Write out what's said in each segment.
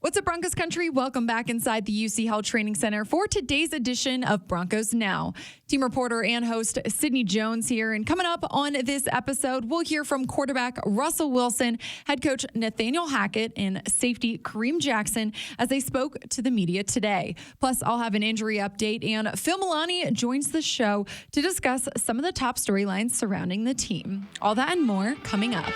What's up, Broncos country? Welcome back inside the UC Health Training Center for today's edition of Broncos Now. Team reporter and host Sydney Jones here. And coming up on this episode, we'll hear from quarterback Russell Wilson, head coach Nathaniel Hackett, and safety Kareem Jackson as they spoke to the media today. Plus, I'll have an injury update, and Phil Milani joins the show to discuss some of the top storylines surrounding the team. All that and more coming up.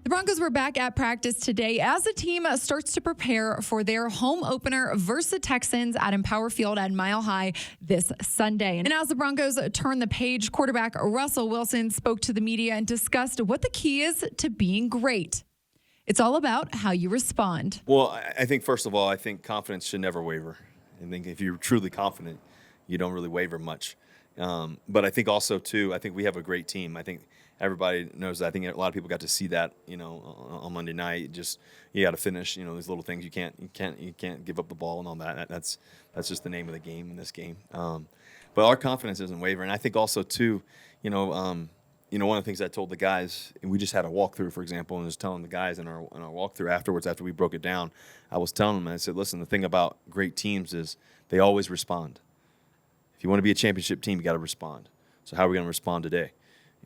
The Broncos were back at practice today as the team starts to prepare for their home opener versus the Texans at Empower Field at Mile High this Sunday. And as the Broncos turn the page, quarterback Russell Wilson spoke to the media and discussed what the key is to being great. It's all about how you respond. Well, I think, first of all, I think confidence should never waver. I think if you're truly confident, you don't really waver much. But I think also, too, I think we have a great team. I think everybody knows that. I think a lot of people got to see that, on Monday night. Just you got to finish, these little things. You can't give up the ball and all that. That's just the name of the game in this game. But our confidence isn't wavering. I think also too, one of the things I told the guys, and we just had a walkthrough, for example, and was telling the guys in our walkthrough afterwards, after we broke it down, I was telling them, I said, listen, the thing about great teams is they always respond. If you want to be a championship team, you got to respond. So how are we going to respond today?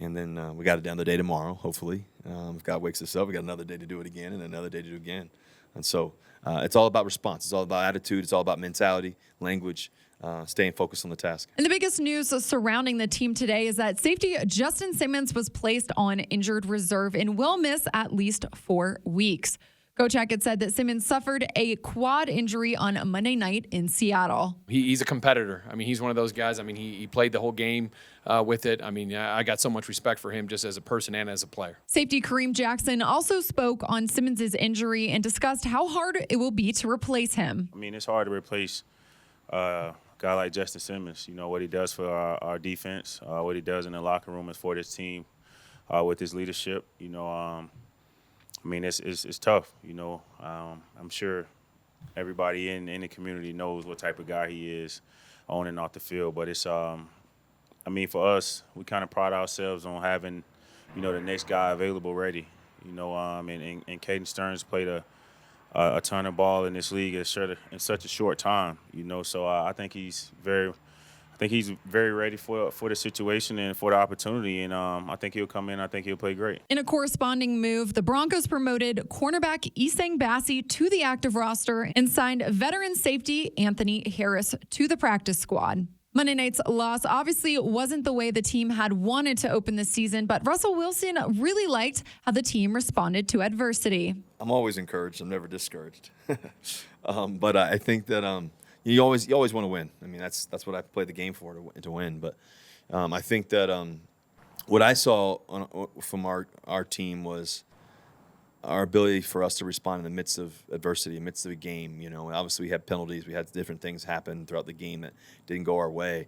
And then we got it down the day tomorrow, hopefully. If God wakes us up, we got another day to do it again and another day to do it again. And so it's all about response. It's all about attitude. It's all about mentality, language, staying focused on the task. And the biggest news surrounding the team today is that safety Justin Simmons was placed on injured reserve and will miss at least 4 weeks. Coach Hackett said that Simmons suffered a quad injury on Monday night in Seattle. He's a competitor. I mean, he's one of those guys. I mean, he played the whole game with it. I mean, I got so much respect for him just as a person and as a player. Safety Kareem Jackson also spoke on Simmons' injury and discussed how hard it will be to replace him. I mean, it's hard to replace a guy like Justin Simmons. What he does for our defense, what he does in the locker room is for this team with his leadership. I mean, it's tough, I'm sure everybody in the community knows what type of guy he is on and off the field. But it's, for us, we kind of pride ourselves on having, the next guy available ready. And Caden Stearns played a ton of ball in this league in such a short time, So I think he's very ready for the situation and for the opportunity, and I think he'll come in. I think he'll play great. In a corresponding move, the Broncos promoted cornerback Isang Bassi to the active roster and signed veteran safety Anthony Harris to the practice squad. Monday night's loss obviously wasn't the way the team had wanted to open the season, but Russell Wilson really liked how the team responded to adversity. I'm always encouraged. I'm never discouraged. But I think that you always want to win. I mean, that's what I play the game for, to win. But I think that what I saw from our team was our ability for us to respond in the midst of adversity, in the midst of a game. And obviously we had penalties. We had different things happen throughout the game that didn't go our way.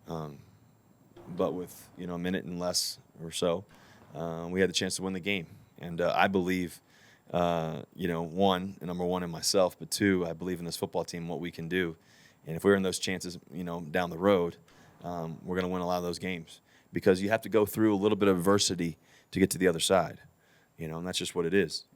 But with, a minute and less or so, we had the chance to win the game. And I believe number one in myself, but two, I believe in this football team, what we can do. And if we're in those chances, down the road, we're going to win a lot of those games because you have to go through a little bit of adversity to get to the other side, and that's just what it is.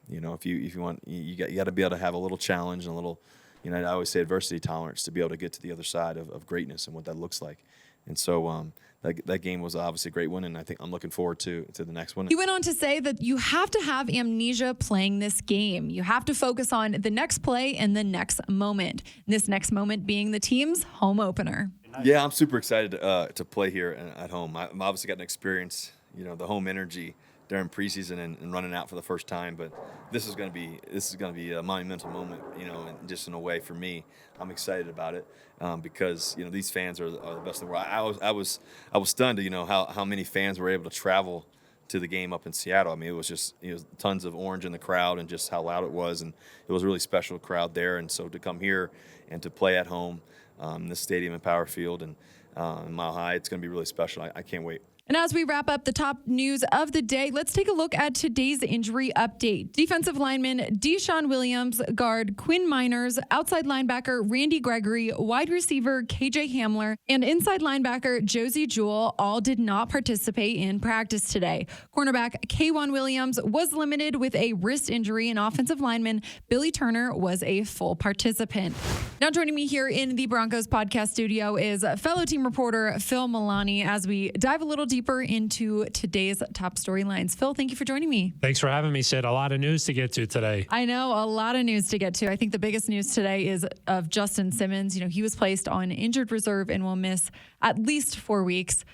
If you want, you got to be able to have a little challenge and a little, I always say adversity tolerance to be able to get to the other side of greatness and what that looks like. And so that game was obviously a great one, and I think I'm looking forward to the next one. He went on to say that you have to have amnesia playing this game. You have to focus on the next play and the next moment. This next moment being the team's home opener. Yeah, I'm super excited to play here at home. I've obviously got an experience, the home energy during preseason and running out for the first time, but this is going to be a monumental moment, and just in a way for me. I'm excited about it because these fans are the best in the world. I was stunned to how many fans were able to travel to the game up in Seattle. I mean, it was just tons of orange in the crowd and just how loud it was, and it was a really special crowd there. And so to come here and to play at home, in this stadium in Power Field and Mile High, it's going to be really special. I can't wait. And as we wrap up the top news of the day, let's take a look at today's injury update. Defensive lineman Deshaun Williams, guard Quinn Miners, outside linebacker Randy Gregory, wide receiver KJ Hamler, and inside linebacker Josie Jewell all did not participate in practice today. Cornerback K'Wan Williams was limited with a wrist injury, and offensive lineman Billy Turner was a full participant. Now joining me here in the Broncos podcast studio is fellow team reporter Phil Milani as we dive a little deeper into today's top storylines. Phil, thank you for joining me. Thanks for having me, Sid. A lot of news to get to today. I know, a lot of news to get to. I think the biggest news today is of Justin Simmons. He was placed on injured reserve and will miss at least 4 weeks.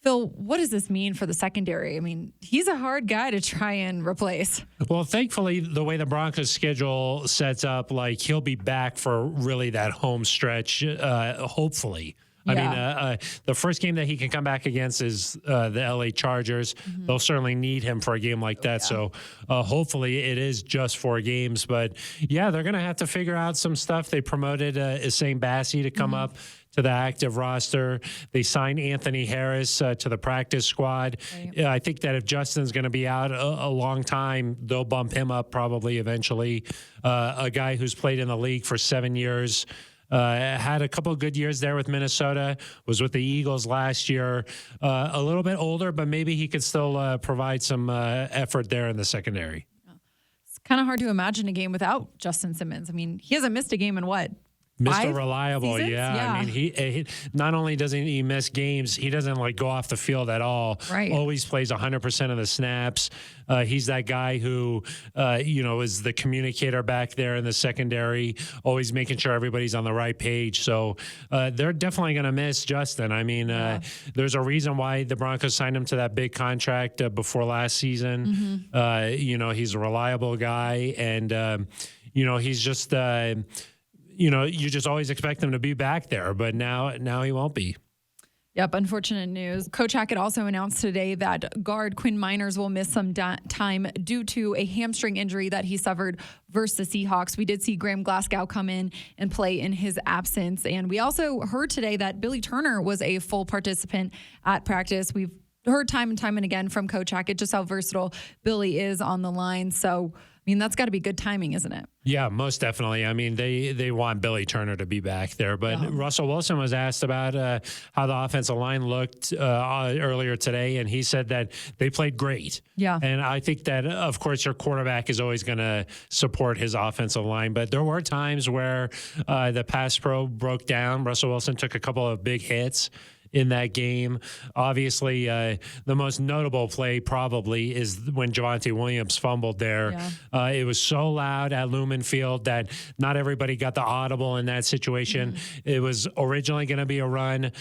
Phil, what does this mean for the secondary? I mean, he's a hard guy to try and replace. Well, thankfully, the way the Broncos schedule sets up, he'll be back for really that home stretch, hopefully. Yeah. I mean, the first game that he can come back against is the LA Chargers. Mm-hmm. They'll certainly need him for a game like that. Yeah. So hopefully it is just 4 games. But, yeah, they're going to have to figure out some stuff. They promoted Issam Bassi to come up to the active roster. They signed Anthony Harris to the practice squad. Right. I think that if Justin's going to be out a long time, they'll bump him up probably eventually. A guy who's played in the league for 7 years. Had a couple of good years there with Minnesota, was with the Eagles last year. A little bit older, but maybe he could still provide some effort there in the secondary. It's kind of hard to imagine a game without Justin Simmons. I mean, he hasn't missed a game in what? Mr. Reliable, yeah. I mean, he not only doesn't he miss games, he doesn't go off the field at all. Right. Always plays 100% of the snaps. He's that guy who, is the communicator back there in the secondary, always making sure everybody's on the right page. So they're definitely going to miss Justin. I mean, there's a reason why the Broncos signed him to that big contract before last season. Mm-hmm. He's a reliable guy, and he's just. You just always expect him to be back there, but now he won't be. Yep, unfortunate news. Coach Hackett also announced today that guard Quinn Miners will miss some time due to a hamstring injury that he suffered versus the Seahawks. We did see Graham Glasgow come in and play in his absence. And we also heard today that Billy Turner was a full participant at practice. We've heard time and time and again from Coach Hackett just how versatile Billy is on the line. So, I mean, that's got to be good timing, isn't it? Yeah, most definitely. I mean, they want Billy Turner to be back there. But Russell Wilson was asked about how the offensive line looked earlier today, and he said that they played great. Yeah. And I think that, of course, your quarterback is always going to support his offensive line. But there were times where the pass pro broke down. Russell Wilson took a couple of big hits in that game. Obviously, the most notable play probably is when Javonte Williams fumbled there. Yeah. It was so loud at Lumen Field that not everybody got the audible in that situation. It was originally going to be a run.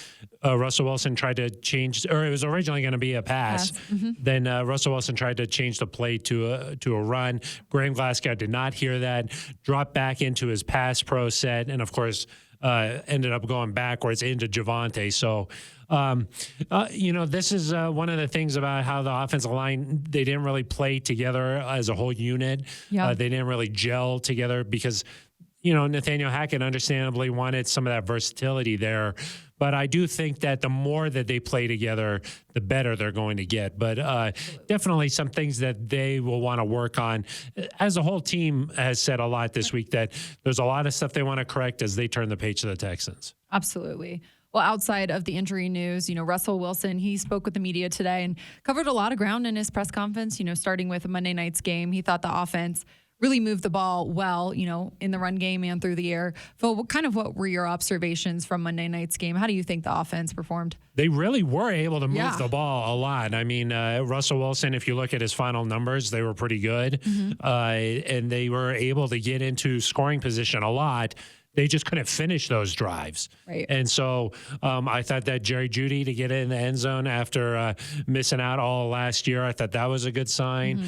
Russell Wilson tried to change, or it was originally going to be a pass. Then Russell Wilson tried to change the play to a run. Graham Glasgow did not hear that, dropped back into his pass pro set, and of course, ended up going backwards into Javonte. So, this is one of the things about how the offensive line, they didn't really play together as a whole unit. Yeah. They didn't really gel together because, Nathaniel Hackett understandably wanted some of that versatility there. But I do think that the more that they play together, the better they're going to get. But definitely some things that they will want to work on. As a whole team has said a lot this week that there's a lot of stuff they want to correct as they turn the page to the Texans. Absolutely. Well, outside of the injury news, Russell Wilson, he spoke with the media today and covered a lot of ground in his press conference, starting with Monday night's game. He thought the offense really moved the ball well, in the run game and through the air. Phil, what were your observations from Monday night's game? How do you think the offense performed? They really were able to move the ball a lot. I mean, Russell Wilson, if you look at his final numbers, they were pretty good. And they were able to get into scoring position a lot. They just couldn't finish those drives. Right. And so I thought that Jerry Jeudy to get in the end zone after missing out all last year, I thought that was a good sign.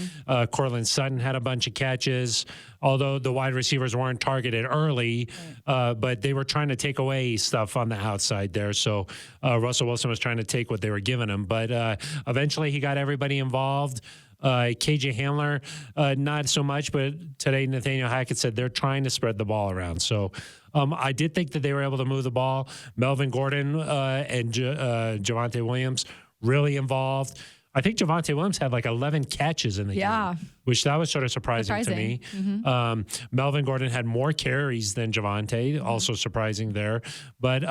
Cortland Sutton had a bunch of catches, although the wide receivers weren't targeted early, but they were trying to take away stuff on the outside there. So Russell Wilson was trying to take what they were giving him. But eventually he got everybody involved. KJ Hamler, not so much, but today Nathaniel Hackett said they're trying to spread the ball around. So I did think that they were able to move the ball. Melvin Gordon and Javonte Williams really involved. I think Javonte Williams had like 11 catches in the game, which that was sort of surprising to me. Melvin Gordon had more carries than Javonte, also surprising there. But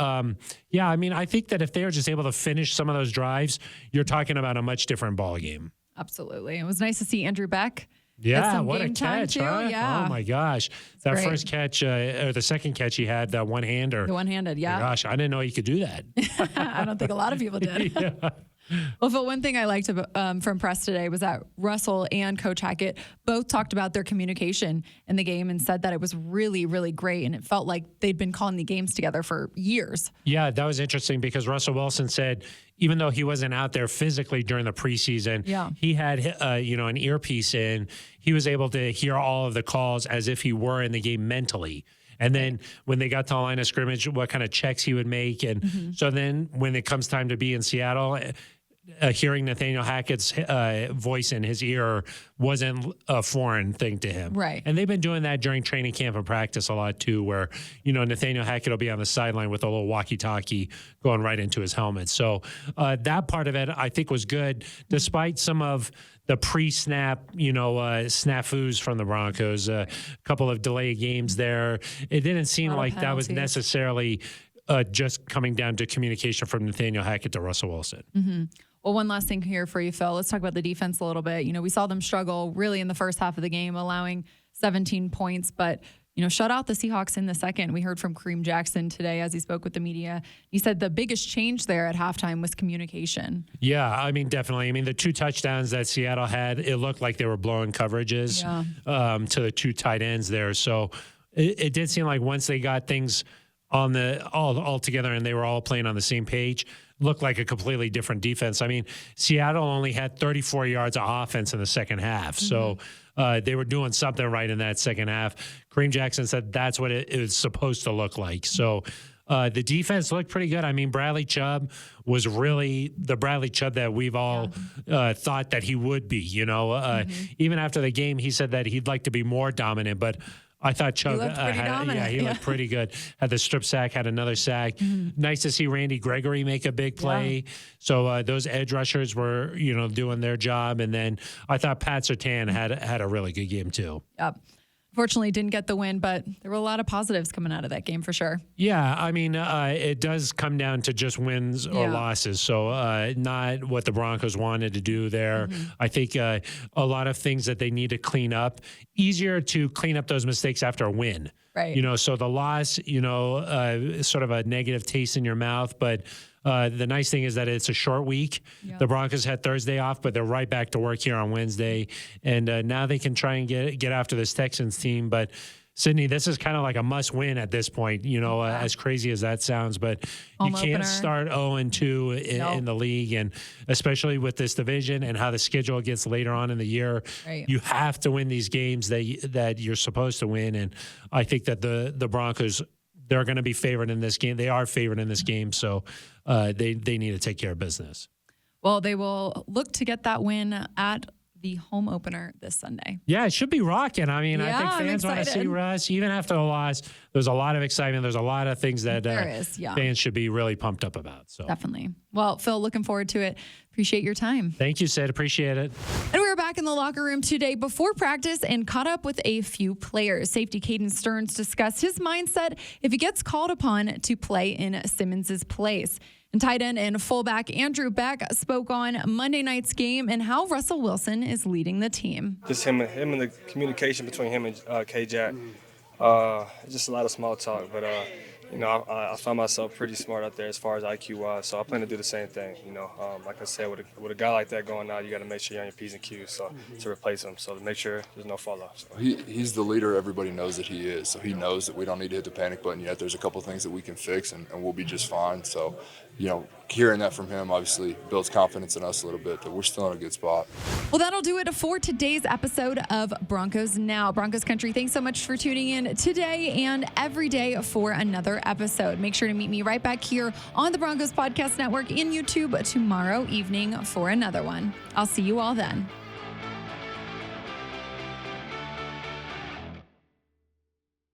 yeah, I mean, I think that if they are just able to finish some of those drives, you're talking about a much different ball game. Absolutely. It was nice to see Andrew Beck. Yeah, what a catch, huh? Yeah. Oh, my gosh. That great. first catch, or the second catch he had, that one-hander. The one-handed, yeah. Gosh, I didn't know he could do that. I don't think a lot of people did. Yeah. Well, Phil, one thing I liked from press today was that Russell and Coach Hackett both talked about their communication in the game and said that it was really, really great. And it felt like they'd been calling the games together for years. Yeah, that was interesting because Russell Wilson said, even though he wasn't out there physically during the preseason, he had an earpiece in. He was able to hear all of the calls as if he were in the game mentally. And then when they got to the line of scrimmage, what kind of checks he would make. And so then when it comes time to be in Seattle, hearing Nathaniel Hackett's voice in his ear wasn't a foreign thing to him. Right. And they've been doing that during training camp and practice a lot too, where, Nathaniel Hackett will be on the sideline with a little walkie-talkie going right into his helmet. So that part of it, I think, was good, despite some of the pre-snap, snafus from the Broncos, a couple of delayed games there. It didn't seem like that was necessarily just coming down to communication from Nathaniel Hackett to Russell Wilson. Well, one last thing here for you, Phil. Let's talk about the defense a little bit. We saw them struggle really in the first half of the game, allowing 17 points, but shut out the Seahawks in the second. We heard from Kareem Jackson today as he spoke with the media. He said the biggest change there at halftime was communication. Yeah, I mean, definitely. I mean, the 2 touchdowns that Seattle had, it looked like they were blowing coverages to the 2 tight ends there. So it did seem like once they got things on all together and they were all playing on the same page, looked like a completely different defense. I mean, Seattle only had 34 yards of offense in the second half. So they were doing something right in that second half. Kareem Jackson said that's what it was supposed to look like. So the defense looked pretty good. I mean, Bradley Chubb was really the Bradley Chubb that we've all thought that he would be. Even after the game, he said that he'd like to be more dominant, but I thought Chubb looked pretty good. Had the strip sack, had another sack. Nice to see Randy Gregory make a big play. So those edge rushers were, doing their job. And then I thought Pat Surtain had a really good game too. Yep. Fortunately, didn't get the win, but there were a lot of positives coming out of that game for sure. Yeah, I mean, it does come down to just wins or losses. So not what the Broncos wanted to do there. I think a lot of things that they need to clean up. Easier to clean up those mistakes after a win. Right. So the loss, sort of a negative taste in your mouth, but the nice thing is that it's a short week. Yep. The Broncos had Thursday off, but they're right back to work here on Wednesday. And now they can try and get after this Texans team. But Sydney, this is kind of like a must-win at this point, as crazy as that sounds. But you can't start 0-2 in the league, and especially with this division and how the schedule gets later on in the year. Right. You have to win these games that you're supposed to win. And I think that the Broncos, they're going to be favored in this game. They are favored in this game, so they need to take care of business. Well, they will look to get that win at the home opener this Sunday. Yeah, it should be rocking. I mean, I think fans want to see Russ. Even after the loss, there's a lot of excitement. There's a lot of things that fans should be really pumped up about. So definitely. Well, Phil, looking forward to it. Appreciate your time. Thank you, Sid. Appreciate it. And we're back in the locker room today before practice and caught up with a few players. Safety Caden Stearns discussed his mindset if he gets called upon to play in Simmons' place. And tight end and fullback Andrew Beck spoke on Monday night's game and how Russell Wilson is leading the team. Just him and the communication between him and K-Jack. Just a lot of small talk, but I find myself pretty smart out there as far as IQ-wise, so I plan to do the same thing. Like I said, with a guy like that going out, you got to make sure you're on your P's and Q's to replace him, so to make sure there's no fall-off. So. He's the leader everybody knows that he is, so he knows that we don't need to hit the panic button yet. There's a couple things that we can fix, and we'll be just fine. So, hearing that from him obviously builds confidence in us a little bit that we're still in a good spot. Well, that'll do it for today's episode of Broncos Now. Broncos Country, thanks so much for tuning in today and every day for another episode. Make sure to meet me right back here on the Broncos Podcast Network and YouTube tomorrow evening for another one. I'll see you all then.